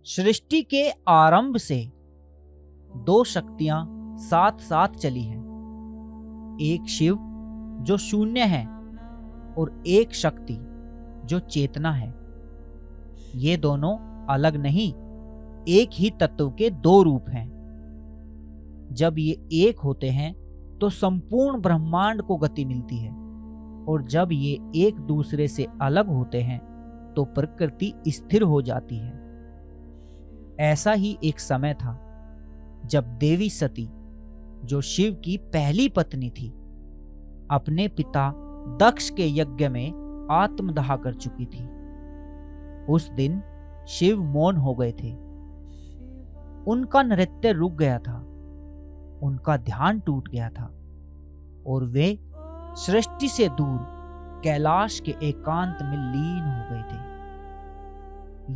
सृष्टि के आरंभ से दो शक्तियां साथ साथ चली हैं। एक शिव जो शून्य है और एक शक्ति जो चेतना है। ये दोनों अलग नहीं, एक ही तत्व के दो रूप हैं। जब ये एक होते हैं तो संपूर्ण ब्रह्मांड को गति मिलती है, और जब ये एक दूसरे से अलग होते हैं तो प्रकृति स्थिर हो जाती है। ऐसा ही एक समय था जब देवी सती, जो शिव की पहली पत्नी थी, अपने पिता दक्ष के यज्ञ में आत्मदाह कर चुकी थी। उस दिन शिव मौन हो गए थे। उनका नृत्य रुक गया था, उनका ध्यान टूट गया था, और वे सृष्टि से दूर कैलाश के एकांत में लीन हो गए थे।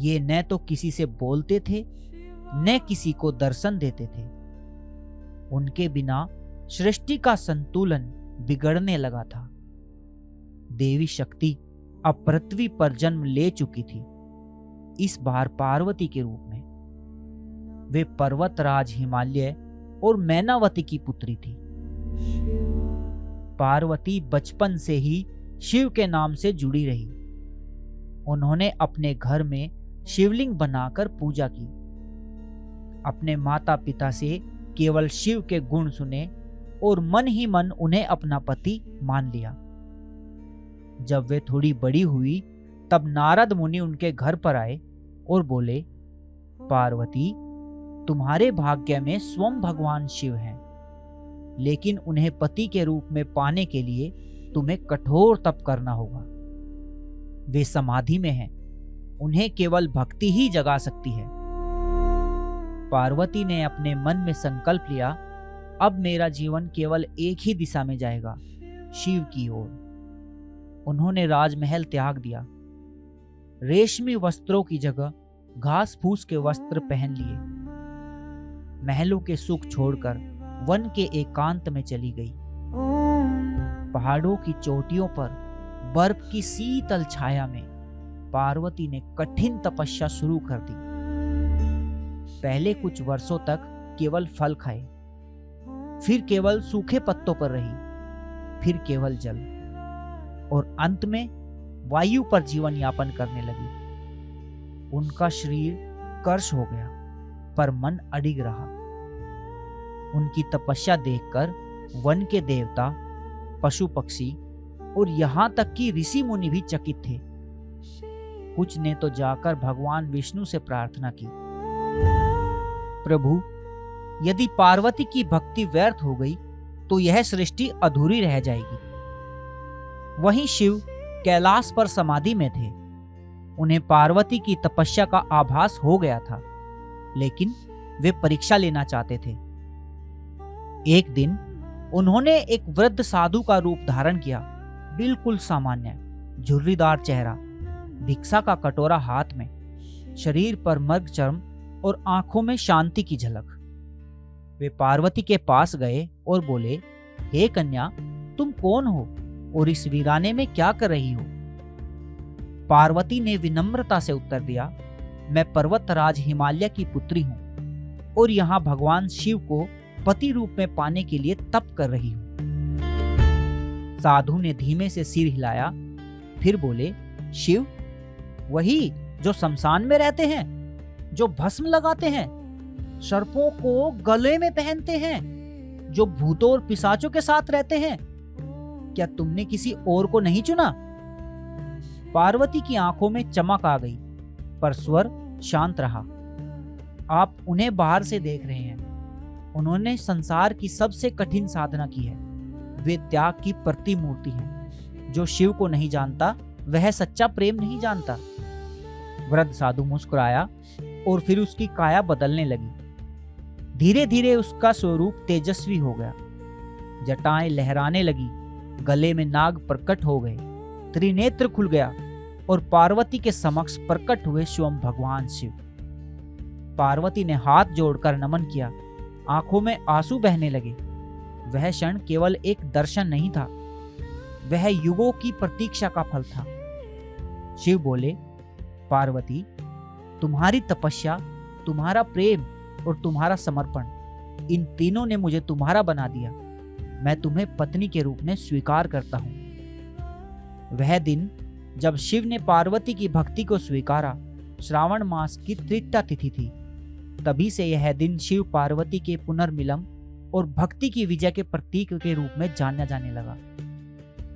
ये न तो किसी से बोलते थे, न किसी को दर्शन देते थे। उनके बिना सृष्टि का संतुलन बिगड़ने लगा था। देवी शक्ति अब पृथ्वी पर जन्म ले चुकी थी, इस बार पार्वती के रूप में। वे पर्वतराज हिमालय और मैनावती की पुत्री थी। पार्वती बचपन से ही शिव के नाम से जुड़ी रही। उन्होंने अपने घर में शिवलिंग बनाकर पूजा की। अपने माता पिता से केवल शिव के गुण सुने और मन ही मन उन्हें अपना पति मान लिया। जब वे थोड़ी बड़ी हुई तब नारद मुनि उनके घर पर आए और बोले, पार्वती, तुम्हारे भाग्य में स्वयं भगवान शिव हैं, लेकिन उन्हें पति के रूप में पाने के लिए तुम्हें कठोर तप करना होगा। वे समाधि में हैं, उन्हें केवल भक्ति ही जगा सकती है। पार्वती ने अपने मन में संकल्प लिया, अब मेरा जीवन केवल एक ही दिशा में जाएगा, शिव की ओर। उन्होंने राजमहल त्याग दिया। रेशमी वस्त्रों की जगह घास फूस के वस्त्र पहन लिए। महलों के सुख छोड़कर वन के एकांत में चली गई। पहाड़ों की चोटियों पर बर्फ की शीतल छाया में पार्वती ने कठिन तपस्या शुरू कर दी। पहले कुछ वर्षों तक केवल फल खाए, फिर केवल सूखे पत्तों पर रही, फिर केवल जल, और अंत में वायु पर जीवन यापन करने लगी। उनका शरीर कर्ष हो गया, पर मन अडिग रहा। उनकी तपस्या देखकर वन के देवता, पशु पक्षी और यहां तक कि ऋषि मुनि भी चकित थे। कुछ ने तो जाकर भगवान विष्णु से प्रार्थना की, प्रभु, यदि पार्वती की भक्ति व्यर्थ हो गई तो यह सृष्टि अधूरी रह जाएगी। वहीं शिव कैलाश पर समाधि में थे। उन्हें पार्वती की तपस्या का आभास हो गया था, लेकिन वे परीक्षा लेना चाहते थे। एक दिन उन्होंने एक वृद्ध साधु का रूप धारण किया, बिल्कुल सामान्य, झुर्रीदार चेहरा, भिक्षा का कटोरा हाथ में, शरीर पर मृग चर्म और आंखों में शांति की झलक। वे पार्वती के पास गए और बोले, हे कन्या, तुम कौन हो और इस वीराने में क्या कर रही हो? पार्वती ने विनम्रता से उत्तर दिया, मैं पर्वतराज हिमालय की पुत्री हूं और यहाँ भगवान शिव को पति रूप में पाने के लिए तप कर रही हूं। साधु ने धीमे से सिर हिलाया, फिर बोले, शिव, वही जो शमशान में रहते हैं, जो भस्म लगाते हैं, सर्पों को गले में पहनते हैं, जो भूतों और पिशाचों के साथ रहते हैं। क्या तुमने किसी और को नहीं चुना? पार्वती की आंखों में चमक आ गई, पर स्वर शांत रहा। आप उन्हें बाहर से देख रहे हैं। उन्होंने संसार की सबसे कठिन साधना की है। वे त्याग की प्रतिमूर्ति हैं। जो शिव को नहीं जानता वह सच्चा प्रेम नहीं जानता। वृद्ध साधु मुस्कुराया और फिर उसकी काया बदलने लगी। धीरे धीरे उसका स्वरूप तेजस्वी हो गया। जटाएं लहराने लगी, गले में नाग प्रकट हो गए, त्रिनेत्र खुल गया और पार्वती के समक्ष प्रकट हुए स्वयं भगवान शिव। पार्वती ने हाथ जोड़कर नमन किया, आंखों में आंसू बहने लगे। वह क्षण केवल एक दर्शन नहीं था, वह युगों की प्रतीक्षा का फल था। शिव बोले, पार्वती, तुम्हारी तपस्या तुम्हारा प्रेम और तुम्हारा समर्पण, इन तीनों ने मुझे तुम्हारा बना दिया। मैं तुम्हें पत्नी के रूप में स्वीकार करता हूँ। वह दिन जब शिव ने पार्वती की भक्ति को स्वीकारा श्रावण मास की तृतीया तिथि थी। तभी से यह दिन शिव पार्वती के पुनर्मिलन और भक्ति की विजय के प्रतीक के रूप में जाना जाने लगा।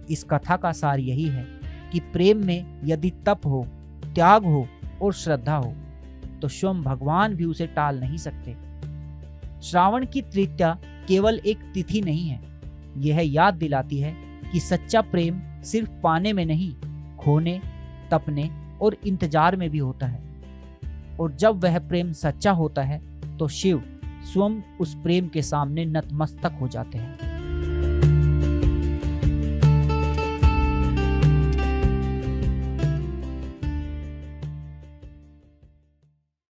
इस कथा का सार यही है कि प्रेम में यदि तप हो, त्याग हो और श्रद्धा हो तो स्वयं भगवान भी उसे टाल नहीं सकते। श्रावण की तृतीया केवल एक तिथि नहीं है, यह याद दिलाती है कि सच्चा प्रेम सिर्फ पाने में नहीं, खोने, तपने और इंतजार में भी होता है। और जब वह प्रेम सच्चा होता है तो शिव स्वयं उस प्रेम के सामने नतमस्तक हो जाते हैं।